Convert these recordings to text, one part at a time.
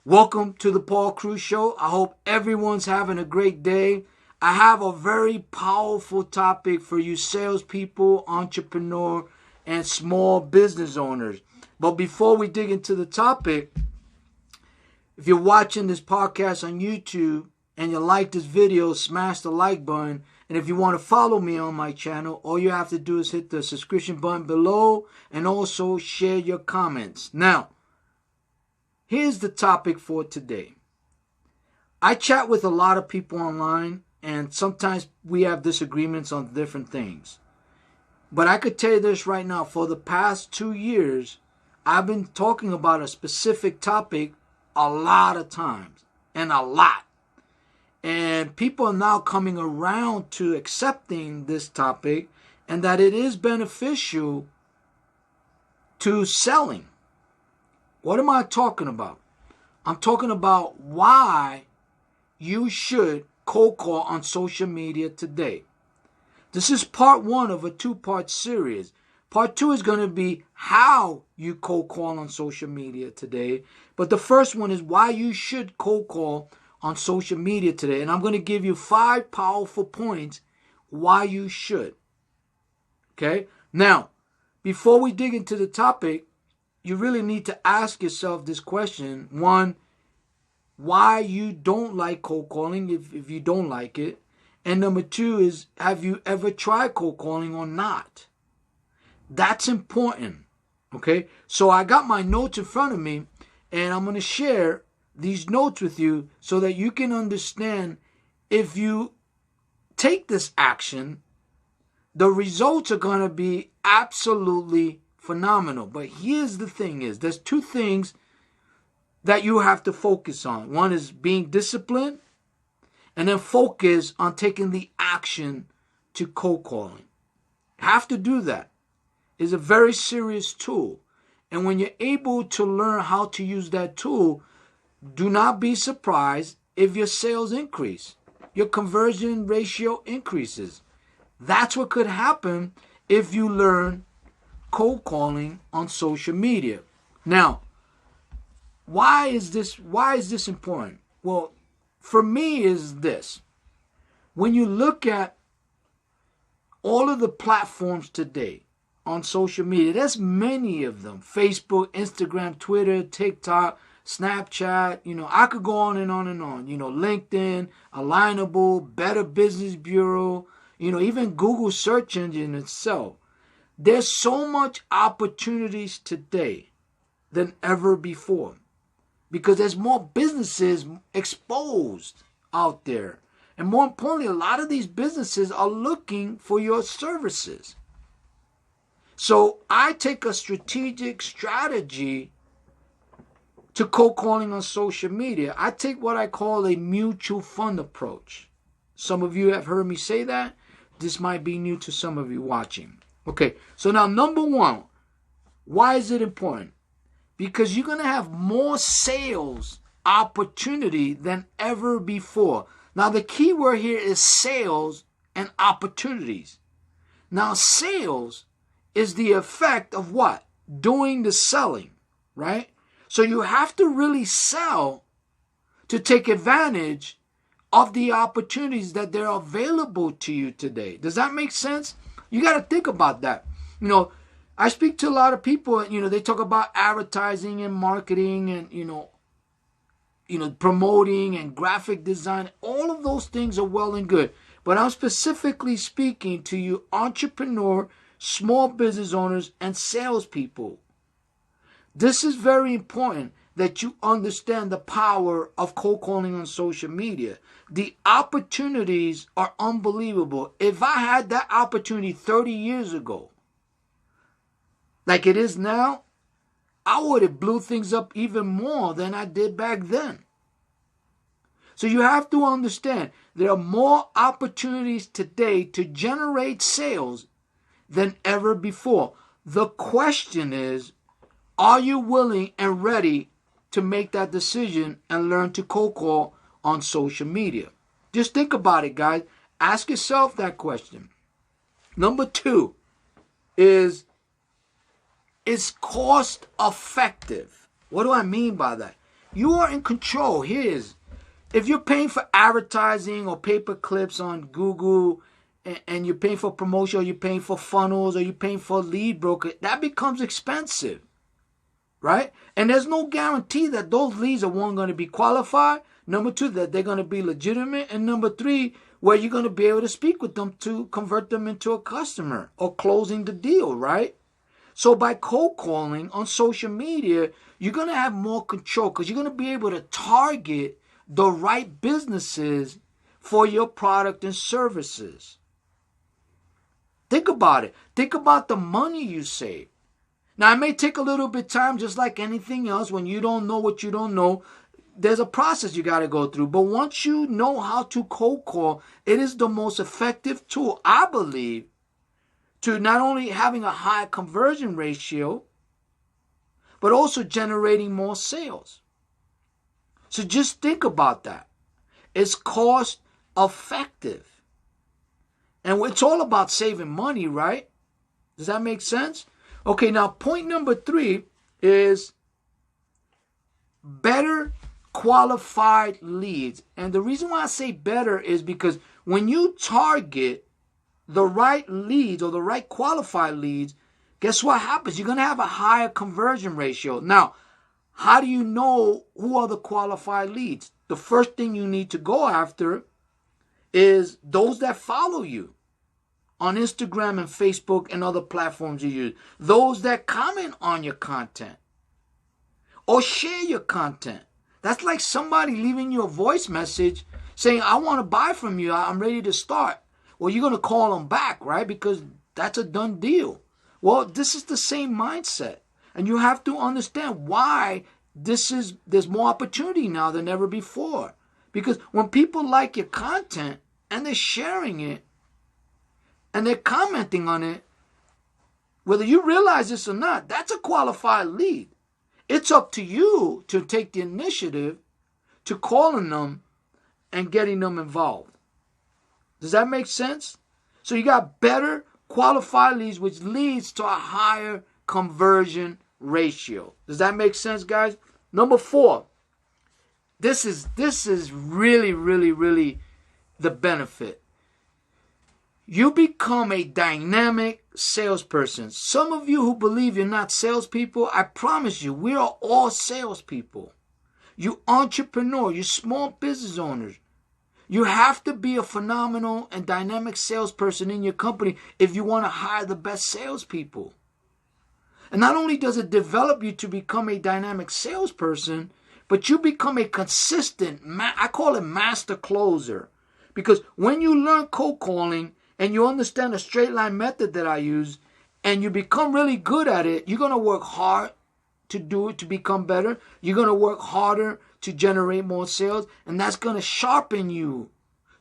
Welcome to the Cruz Show. I hope everyone's having a great day. I have a very powerful topic for you salespeople, entrepreneur, and small business owners. But before we dig into the topic, if you're watching this podcast on YouTube and you like this video, smash the like button. And if you want to follow me on my channel, all you have to do is hit the subscription button below and also share your comments. Now, here's the topic for today. I chat with a lot of people online, and sometimes we have disagreements on different things. But I could tell you this right now. For the past 2 years, I've been talking about a specific topic a lot of times, and a lot. And people are now coming around to accepting this topic and that it is beneficial to selling. What am I talking about? I'm talking about why you should cold call on social media today. This is part 1 of a 2-part series. Part 2 is going to be how you cold call on social media today. But the first one is why you should cold call on social media today. And I'm going to give you 5 powerful points why you should. Okay? Now, before we dig into the topic, you really need to ask yourself this question. 1, why you don't like cold calling if you don't like it. And number 2 is, have you ever tried cold calling or not? That's important. Okay? So I got my notes in front of me, and I'm going to share these notes with you so that you can understand if you take this action, the results are going to be absolutely phenomenal. But here's the thing is, there's 2 things that you have to focus on. One is being disciplined, and then focus on taking the action to cold calling. Have to do that. It's a very serious tool. And when you're able to learn how to use that tool, do not be surprised if your sales increase. Your conversion ratio increases. That's what could happen if you learn cold calling on social media. Now, why is this important? Well, for me is this. When you look at all of the platforms today on social media, there's many of them. Facebook, Instagram, Twitter, TikTok, Snapchat, I could go on and on and on. LinkedIn, Alignable, Better Business Bureau, even Google search engine itself. There's so much opportunities today than ever before because there's more businesses exposed out there. And more importantly, a lot of these businesses are looking for your services. So I take a strategic strategy to cold calling on social media. I take what I call a mutual fund approach. Some of you have heard me say that. This might be new to some of you watching. Okay, so now number 1, why is it important? Because you're going to have more sales opportunity than ever before. Now the key word here is sales and opportunities. Now sales is the effect of what? Doing the selling, right? So you have to really sell to take advantage of the opportunities that they're available to you today. Does that make sense? You got to think about that. I speak to a lot of people, they talk about advertising and marketing and, promoting and graphic design. All of those things are well and good. But I'm specifically speaking to you entrepreneur, small business owners, and salespeople. This is very important that you understand the power of cold calling on social media. The opportunities are unbelievable. If I had that opportunity 30 years ago, like it is now, I would have blew things up even more than I did back then. So you have to understand there are more opportunities today to generate sales than ever before. The question is, are you willing and ready to make that decision and learn to cold call on social media? Just think about it, guys. Ask yourself that question. Number 2 is cost effective. What do I mean by that? You are in control. If you're paying for advertising or pay per clips on Google, and you're paying for promotion, or you're paying for funnels, or you're paying for a lead broker, that becomes expensive, right? And there's no guarantee that those leads are, one, going to be qualified, number two, that they're going to be legitimate, and number three, where you're going to be able to speak with them to convert them into a customer or closing the deal, right? So by cold calling on social media, you're going to have more control because you're going to be able to target the right businesses for your product and services. Think about it. Think about the money you save. Now, it may take a little bit of time, just like anything else. When you don't know what you don't know, there's a process you got to go through. But once you know how to cold call, it is the most effective tool, I believe, to not only having a high conversion ratio, but also generating more sales. So just think about that. It's cost effective. And it's all about saving money, right? Does that make sense? Okay, now point number 3 is better qualified leads. And the reason why I say better is because when you target the right leads or the right qualified leads, guess what happens? You're going to have a higher conversion ratio. Now, how do you know who are the qualified leads? The first thing you need to go after is those that follow you on Instagram and Facebook and other platforms you use. Those that comment on your content or share your content. That's like somebody leaving you a voice message saying, I want to buy from you. I'm ready to start. Well, you're going to call them back, right? Because that's a done deal. Well, this is the same mindset. And you have to understand why there's more opportunity now than ever before. Because when people like your content and they're sharing it and they're commenting on it, whether you realize this or not, that's a qualified lead. It's up to you to take the initiative to calling them and getting them involved. Does that make sense? So you got better qualified leads, which leads to a higher conversion ratio. Does that make sense, guys? Number 4. This is really, really, really the benefit. You become a dynamic salesperson. Some of you who believe you're not salespeople, I promise you, we are all salespeople. You entrepreneur, you small business owners. You have to be a phenomenal and dynamic salesperson in your company if you want to hire the best salespeople. And not only does it develop you to become a dynamic salesperson, but you become a consistent, I call it master closer. Because when you learn cold calling and you understand the straight line method that I use, and you become really good at it, you're going to work hard to do it, to become better. You're going to work harder to generate more sales, and that's going to sharpen you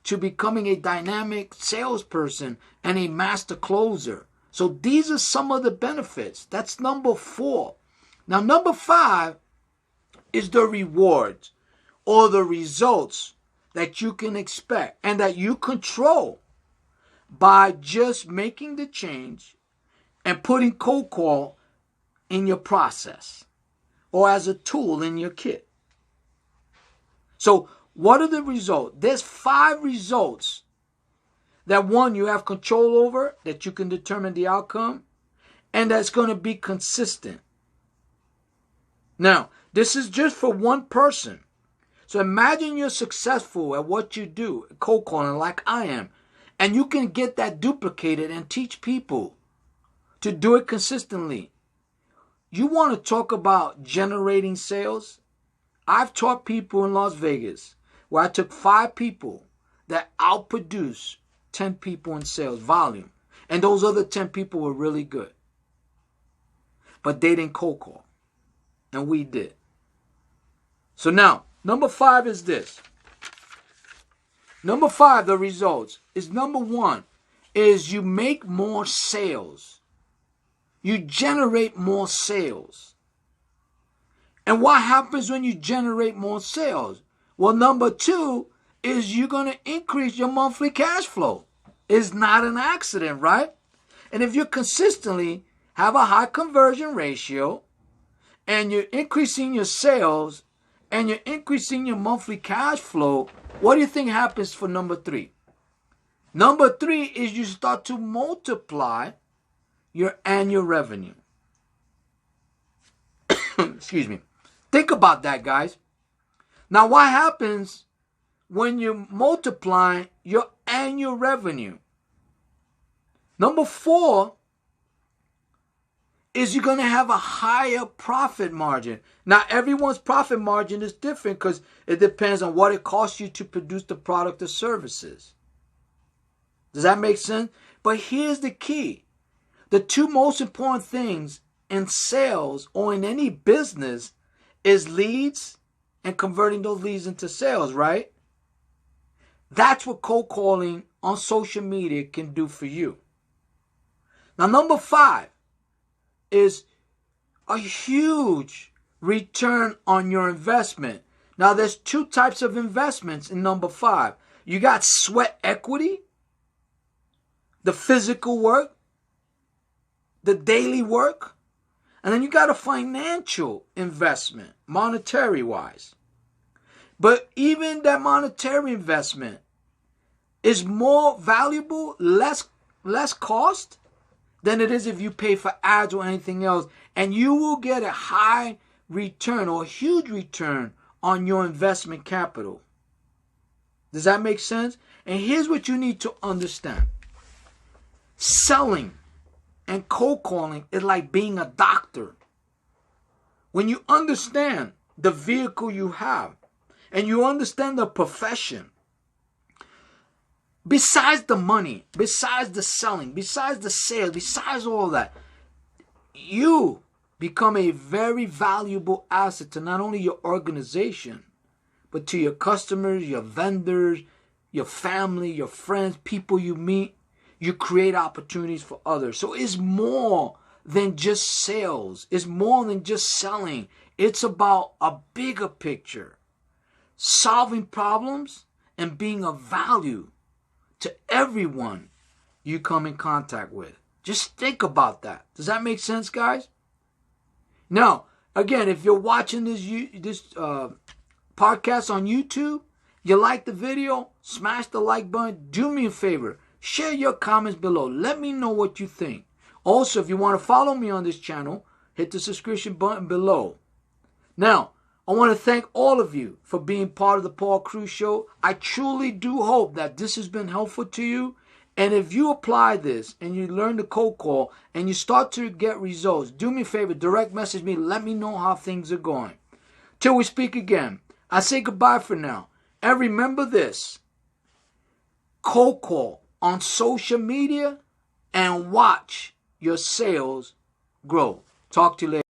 to becoming a dynamic salesperson and a master closer. So these are some of the benefits. That's number 4. Now, number 5 is the rewards or the results that you can expect and that you control by just making the change and putting cold call in your process or as a tool in your kit. So what are the results? There's 5 results that, one, you have control over, that you can determine the outcome, and that's going to be consistent. Now, this is just for one person. So imagine you're successful at what you do, cold calling like I am, and you can get that duplicated and teach people to do it consistently. You want to talk about generating sales? I've taught people in Las Vegas where I took 5 people that outproduced 10 people in sales volume. And those other 10 people were really good. But they didn't cold call. And we did. So now, number 5 is this. Number 5, the results, is number 1, is you make more sales. You generate more sales. And what happens when you generate more sales? Well, number 2 is you're going to increase your monthly cash flow. It's not an accident, right? And if you consistently have a high conversion ratio and you're increasing your sales and you're increasing your monthly cash flow, what do you think happens for number 3? Number 3 is you start to multiply your annual revenue. Excuse me. Think about that, guys. Now, what happens when you multiply your annual revenue? Number 4 is you're going to have a higher profit margin. Now, everyone's profit margin is different because it depends on what it costs you to produce the product or services. Does that make sense? But here's the key. The 2 most important things in sales or in any business is leads and converting those leads into sales, right? That's what cold calling on social media can do for you. Now, number 5 is a huge return on your investment. Now, there's 2 types of investments in number 5. You got sweat equity, the physical work, the daily work, and then you got a financial investment, monetary wise. But even that monetary investment is more valuable, less cost than it is if you pay for ads or anything else. And you will get a high return or a huge return on your investment capital. Does that make sense? And here's what you need to understand. Selling and cold calling is like being a doctor. When you understand the vehicle you have and you understand the profession, besides the money, besides the selling, besides the sales, besides all that, you become a very valuable asset to not only your organization, but to your customers, your vendors, your family, your friends, people you meet. You create opportunities for others. So it's more than just sales. It's more than just selling. It's about a bigger picture. Solving problems and being of value to everyone you come in contact with. Just think about that. Does that make sense, guys? Now, again, if you're watching this podcast on YouTube, you like the video, smash the like button. Do me a favor. Share your comments below. Let me know what you think. Also, if you want to follow me on this channel, hit the subscription button below. Now, I want to thank all of you for being part of the Paul Cruz Show. I truly do hope that this has been helpful to you. And if you apply this and you learn the cold call and you start to get results, do me a favor, direct message me. Let me know how things are going. Till we speak again, I say goodbye for now. And remember this, cold call on social media and watch your sales grow. Talk to you later.